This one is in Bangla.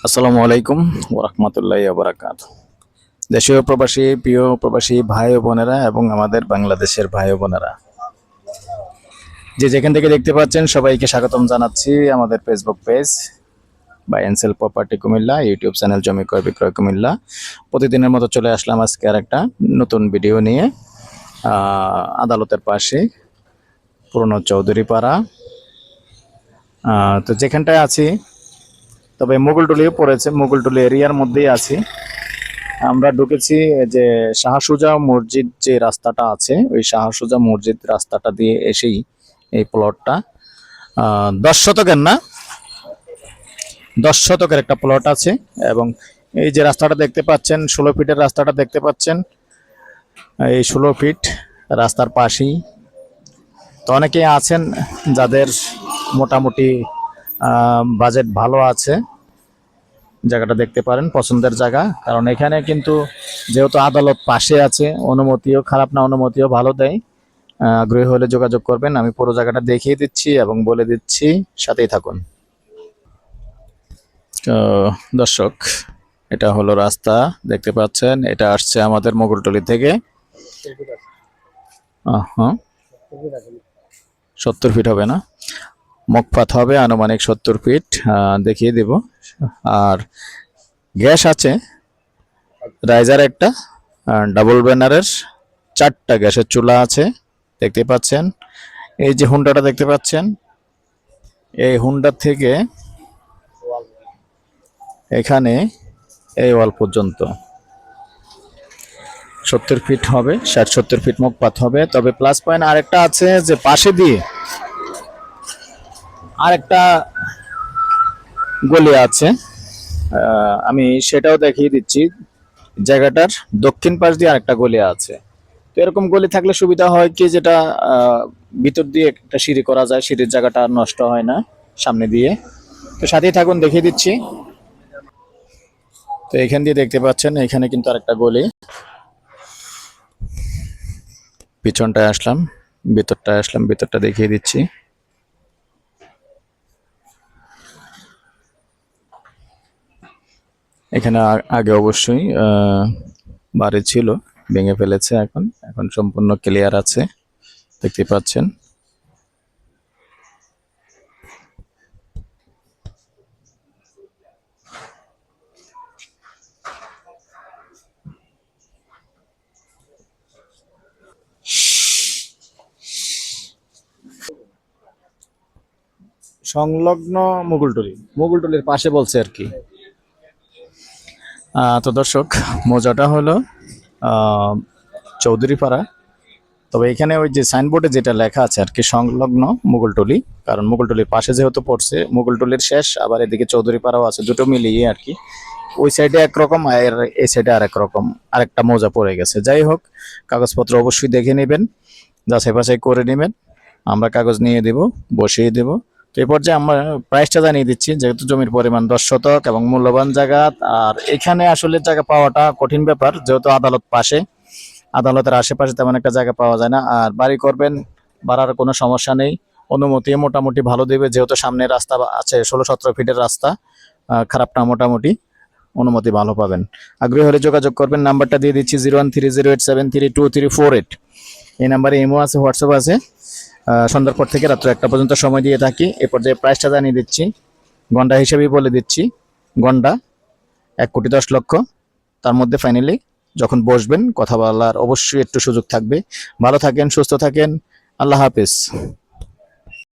আসসালামু আলাইকুম ওরহমতুল্লাহি ওয়াবারাকাতুহু। দেশীয় প্রবাসী, প্রিয় প্রবাসী ভাই ও বোনেরা এবং আমাদের বাংলাদেশের ভাই ও বোনেরা, যে যেখান থেকে দেখতে পাচ্ছেন সবাইকে স্বাগতম জানাচ্ছি আমাদের ফেসবুক পেজ বা এনসেল প্রপার্টি কুমিল্লা, ইউটিউব চ্যানেল জমি ক্রয় বিক্রয় কুমিল্লা। প্রতিদিনের মতো চলে আসলাম আজকে আর একটা নতুন ভিডিও নিয়ে। আদালতের পাশে পুরনো চৌধুরীপাড়া, তো যেখানটায় আছি, তবে মোগলটুলিও পড়েছে, মোগলটুলি এরিয়ার মধ্যেই আছি। আমরা ঢুকেছি যে শাহ সুজা মসজিদ, যে রাস্তাটা আছে ওই শাহ সুজা মসজিদ রাস্তাটা দিয়ে এসেই এই প্লটটা 10 শতকের না, 10 শতকের একটা প্লট আছে। এবং এই যে রাস্তাটা দেখতে পাচ্ছেন, 16 ফিটের রাস্তাটা দেখতে পাচ্ছেন, এই 16 ফিট রাস্তার পাশেই। তো অনেকেই আছেন যাদের মোটামুটি বাজেট ভালো আছে, জায়গাটা দেখতে পারেন, পছন্দের জায়গা। কারণ এখানে কিন্তু যেহেতু আদালত পাশে আছে, অনুমতিও খারাপ না, অনুমতিও ভালো দেয়। আগ্রহী হলে যোগাযোগ করবেন, আমি পুরো জায়গাটা দেখিয়ে দিচ্ছি এবং বলে দিচ্ছি, সাথেই থাকুন। তো দর্শক, এটা হলো রাস্তা, দেখতে পাচ্ছেন। এটা আসছে আমাদের মোগলটুলি থেকে। হ্যাঁ, 70 ফিট হবে না, মুখপাত হবে আনুমানিক 70 ফিট, দেখিয়ে দেব। আর গ্যাস আছে রাইজার একটা, ডাবল ব্যানারের 4টা গ্যাসের চুলা আছে, দেখতে পাচ্ছেন। এই যে হুন্ডাটা দেখতে পাচ্ছেন, এই হুন্ডা থেকে এখানে এই ওয়াল পর্যন্ত 70 ফিট হবে, 60-70 ফিট মুখপাত হবে। তবে প্লাস পয়েন্ট আরেকটা আছে যে পাশে দিয়ে আরেকটা গলি আছে, আমি সেটাও দেখিয়ে দিচ্ছি। জায়গাটার দক্ষিণ পাশ দিয়ে আরেকটা গলি আছে। তো এরকম গলি থাকলে সুবিধা হয় কি, যেটা ভিতর দিয়ে একটা সিঁড়ি করা যায়, সিঁড়ির জায়গাটা আর নষ্ট হয় না সামনে দিয়ে। তো সাথেই থাকুন, দেখিয়ে দিচ্ছি। তো এখান দিয়ে দেখতে পাচ্ছেন, এখানে কিন্তু আরেকটা গলি। পিছনটায় আসলাম, ভিতরটায় আসলাম, ভিতরটা দেখিয়ে দিচ্ছি। এখানে আগে অবশ্যই বাড়ি ছিল, ভেঙে ফেলেছে, এখন এখন সম্পূর্ণ ক্লিয়ার আছে, দেখতে পাচ্ছেন। সংলগ্ন মুগলটুলির পাশে বলছে আর কি। তো দর্শক, মজাটা হলো চৌধুরীপাড়া। তবে এখানে ওই যে সাইনবোর্ডে যেটা লেখা আছে আর কি, সংলগ্ন মুগলটুলি, কারণ মুগলটুলির পাশে যেহেতু পড়ছে, মুগলটুলির শেষ, আবার এদিকে চৌধুরীপাড়াও আছে, দুটো মিলিয়ে আর কি। ওই সাইডে একরকম আর এই সাইডে আরেক রকম, আরেকটা মজা পড়ে গেছে। যাই হোক, কাগজপত্র অবশ্যই দেখে নেবেন, যাচাই বাছাই করে নেবেন। আমরা কাগজ নিয়ে দেব, বসিয়ে দেব। তো এই পর্যায়ে আমরা প্রাইসটা জানিয়ে দিচ্ছি, যেহেতু জমির পরিমাণ 10 শতক এবং মূল্যবান জায়গা। আর এখানে আসলে জায়গা পাওয়াটা কঠিন ব্যাপার, যেহেতু আদালত পাশে, আদালতের আশেপাশে তেমন একটা জায়গা পাওয়া যায় না। আর বাড়ি করবেন, বাড়ার কোনো সমস্যা নেই, অনুমতি মোটামুটি ভালো দেবে, যেহেতু সামনে রাস্তা আছে, 16-17 ফিটের রাস্তা, খারাপ না, মোটামুটি অনুমতি ভালো পাবেন। আগ্রহী হলে যোগাযোগ করবেন, নাম্বারটা দিয়ে দিচ্ছি 013087323448। এই নাম্বারে ইমো আছে, হোয়াটসঅ্যাপ আছে। সন্ধ্যার পর থেকে রাত্র 1টা পর্যন্ত সময় দিয়ে থাকি। এ পর্যায়ে প্রাইসটা জানিয়ে দিচ্ছি, গন্ডা হিসেবেই বলে দিচ্ছি। গন্ডা 1,10,00,000। তার মধ্যে ফাইনালি যখন বসবেন কথা বলার অবশ্যই একটু সুযোগ থাকবে। ভালো থাকেন, সুস্থ থাকেন, আল্লাহ হাফেজ।